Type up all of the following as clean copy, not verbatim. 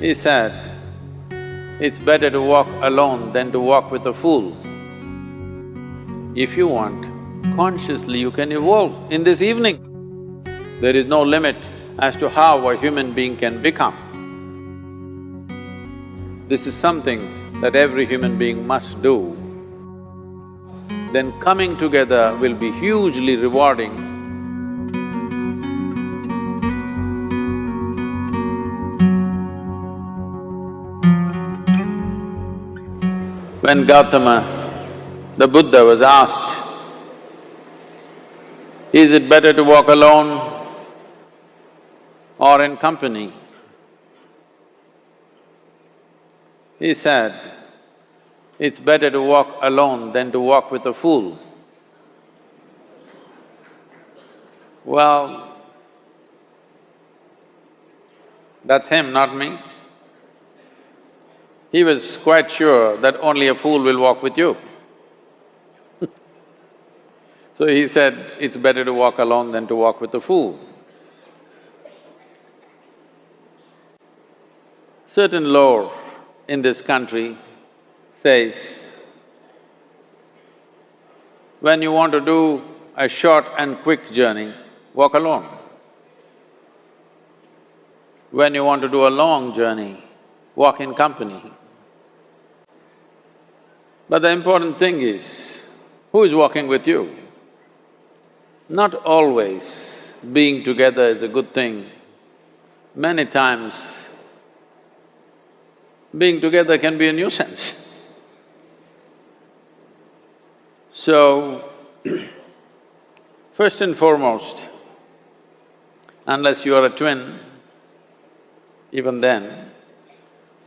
He said, it's better to walk alone than to walk with a fool. If you want, consciously you can evolve in this evening. There is no limit as to how a human being can become. This is something that every human being must do. Then coming together will be hugely rewarding. When Gautama, the Buddha, was asked, is it better to walk alone or in company? He said, it's better to walk alone than to walk with a fool. Well, that's him, not me. He was quite sure that only a fool will walk with you. So he said, it's better to walk alone than to walk with a fool. Certain lore in this country says, when you want to do a short and quick journey, walk alone. When you want to do a long journey, walk in company. But the important thing is, who is walking with you? Not always being together is a good thing. Many times, being together can be a nuisance. So, first and foremost, unless you are a twin, even then,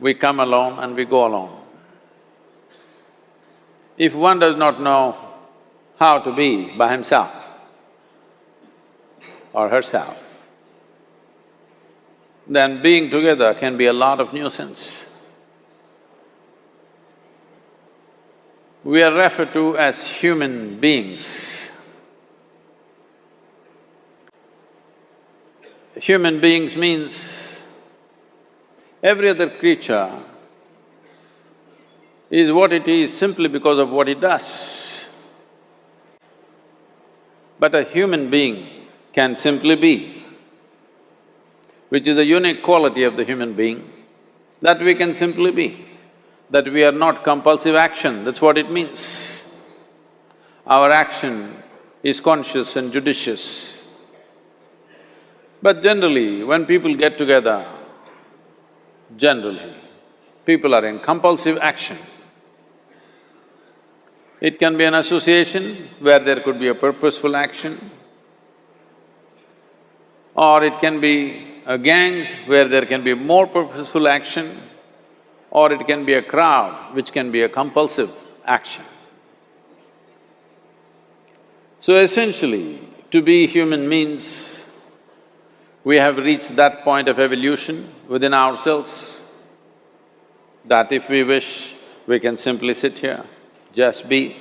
we come alone and we go alone. If one does not know how to be by himself or herself, then being together can be a lot of nuisance. We are referred to as human beings. Human beings means every other creature is what it is simply because of what it does. But a human being can simply be, which is a unique quality of the human being, that we can simply be, that we are not compulsive action, that's what it means. Our action is conscious and judicious. But generally, when people get together, generally, people are in compulsive action. It can be an association where there could be a purposeful action, or it can be a gang where there can be more purposeful action, or it can be a crowd which can be a compulsive action. So essentially, to be human means we have reached that point of evolution within ourselves that if we wish, we can simply sit here, just be.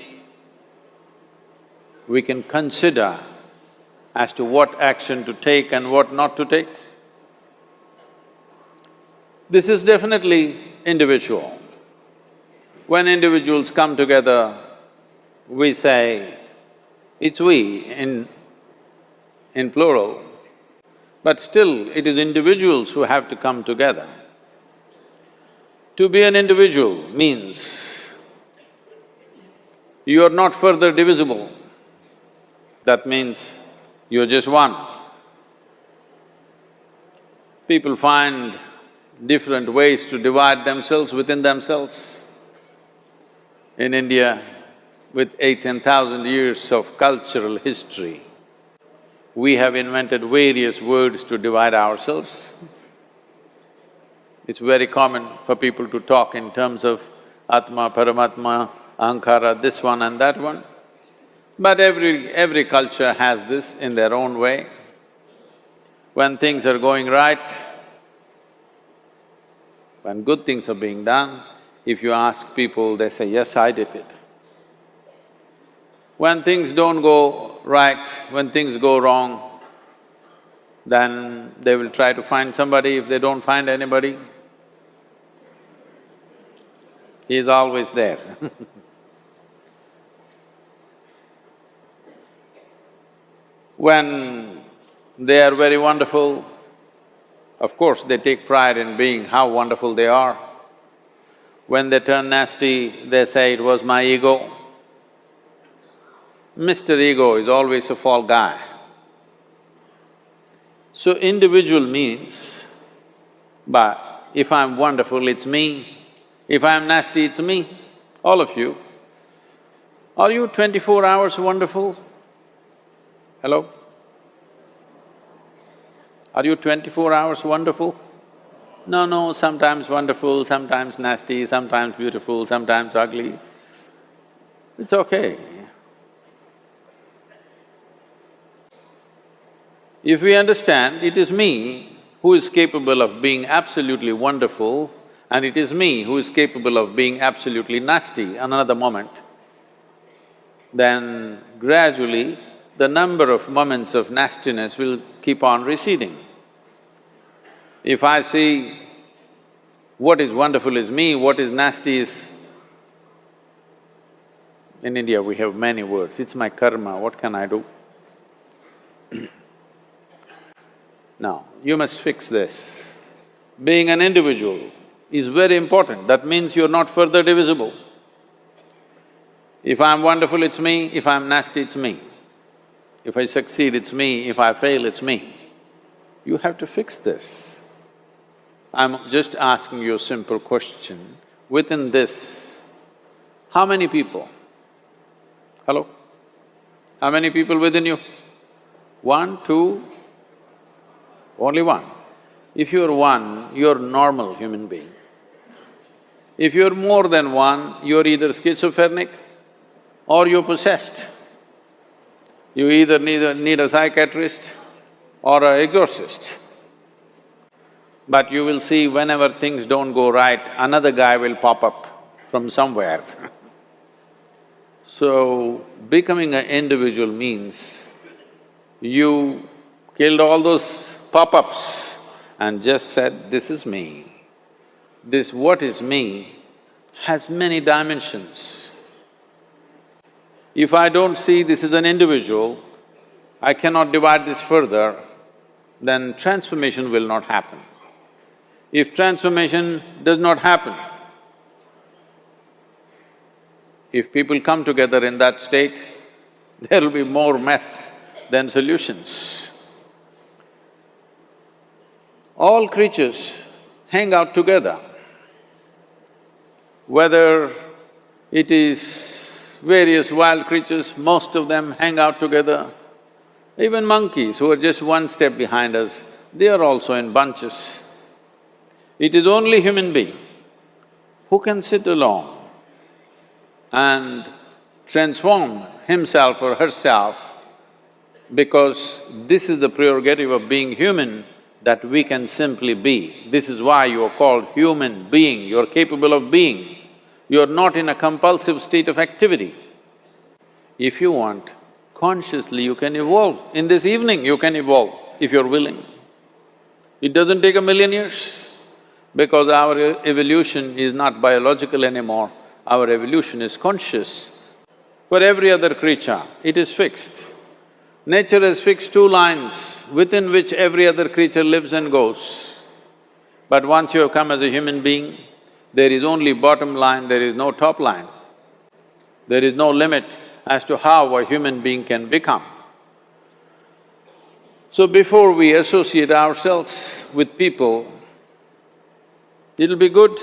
We can consider as to what action to take and what not to take. This is definitely individual. When individuals come together, we say, it's we in plural, but still it is individuals who have to come together. To be an individual means you are not further divisible. That means you're just one. People find different ways to divide themselves within themselves. In India, with 8,000–10,000 years of cultural history, we have invented various words to divide ourselves. It's very common for people to talk in terms of Atma, Paramatma, Ahankara, this one and that one. But every culture has this in their own way. When things are going right, when good things are being done, if you ask people, they say, yes, I did it. When things don't go right, when things go wrong, then they will try to find somebody. If they don't find anybody, He is always there. When they are very wonderful, of course they take pride in being how wonderful they are. When they turn nasty, they say, "It was my ego." Mr. Ego is always a fall guy. So individual means, but if I'm wonderful, it's me. If I'm nasty, it's me. All of you. Are you 24 hours wonderful? Hello? Are you 24 hours wonderful? No, sometimes wonderful, sometimes nasty, sometimes beautiful, sometimes ugly. It's okay. If we understand it is me who is capable of being absolutely wonderful and it is me who is capable of being absolutely nasty another moment, then gradually the number of moments of nastiness will keep on receding. If I see what is wonderful is me, what is nasty is… In India we have many words, it's my karma, what can I do? Now, you must fix this. Being an individual is very important, that means you're not further divisible. If I'm wonderful, it's me, if I'm nasty, it's me. If I succeed, it's me, if I fail, it's me. You have to fix this. I'm just asking you a simple question. Within this, how many people? Hello? How many people within you? One, two? Only one. If you're one, you're a normal human being. If you're more than one, you're either schizophrenic or you're possessed. You either need a psychiatrist or an exorcist. But you will see whenever things don't go right, another guy will pop up from somewhere. So, becoming an individual means you killed all those pop-ups and just said, "This is me." This what is me has many dimensions. If I don't see this as an individual, I cannot divide this further, then transformation will not happen. If transformation does not happen, if people come together in that state, there will be more mess than solutions. All creatures hang out together. Whether it is various wild creatures, most of them hang out together. Even monkeys who are just one step behind us, they are also in bunches. It is only human being who can sit alone and transform himself or herself, because this is the prerogative of being human, that we can simply be. This is why you are called human being, you're capable of being. You're not in a compulsive state of activity. If you want, consciously you can evolve. In this evening you can evolve, if you're willing. It doesn't take 1,000,000 years, because our evolution is not biological anymore, our evolution is conscious. For every other creature, it is fixed. Nature has fixed 2 lines within which every other creature lives and goes. But once you have come as a human being, there is only bottom line, there is no top line. There is no limit as to how a human being can become. So before we associate ourselves with people, it'll be good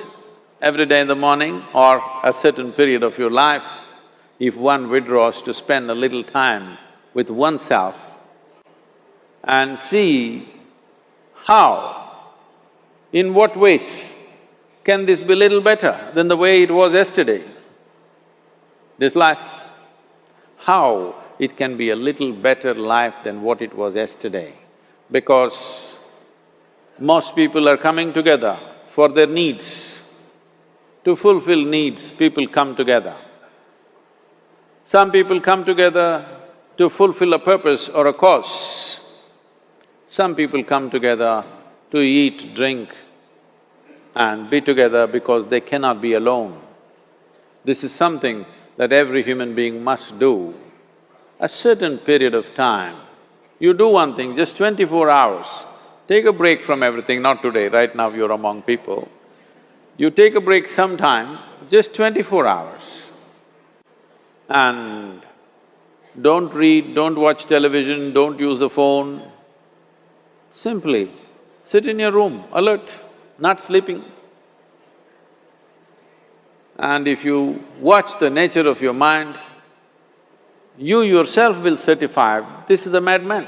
every day in the morning or a certain period of your life, if one withdraws to spend a little time with oneself and see how, in what ways can this be little better than the way it was yesterday, this life? How it can be a little better life than what it was yesterday, because most people are coming together for their needs. To fulfill needs, people come together. Some people come together to fulfill a purpose or a cause. Some people come together to eat, drink and be together because they cannot be alone. This is something that every human being must do. A certain period of time, you do one thing, just 24 hours, take a break from everything, not today, right now you're among people. You take a break sometime, just 24 hours. And don't read, don't watch television, don't use a phone. Simply sit in your room, alert, not sleeping. And if you watch the nature of your mind, you yourself will certify, this is a madman.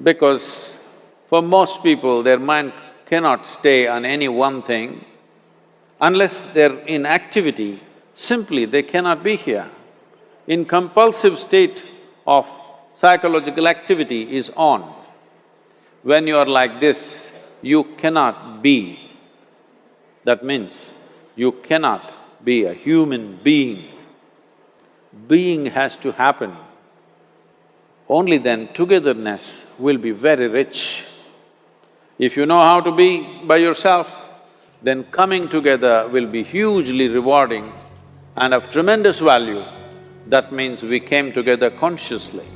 Because for most people, their mind cannot stay on any one thing. Unless they're in activity, simply they cannot be here. In compulsive state of psychological activity is on. When you are like this, you cannot be. That means you cannot be a human being. Being has to happen. Only then togetherness will be very rich. If you know how to be by yourself, then coming together will be hugely rewarding and of tremendous value. That means we came together consciously.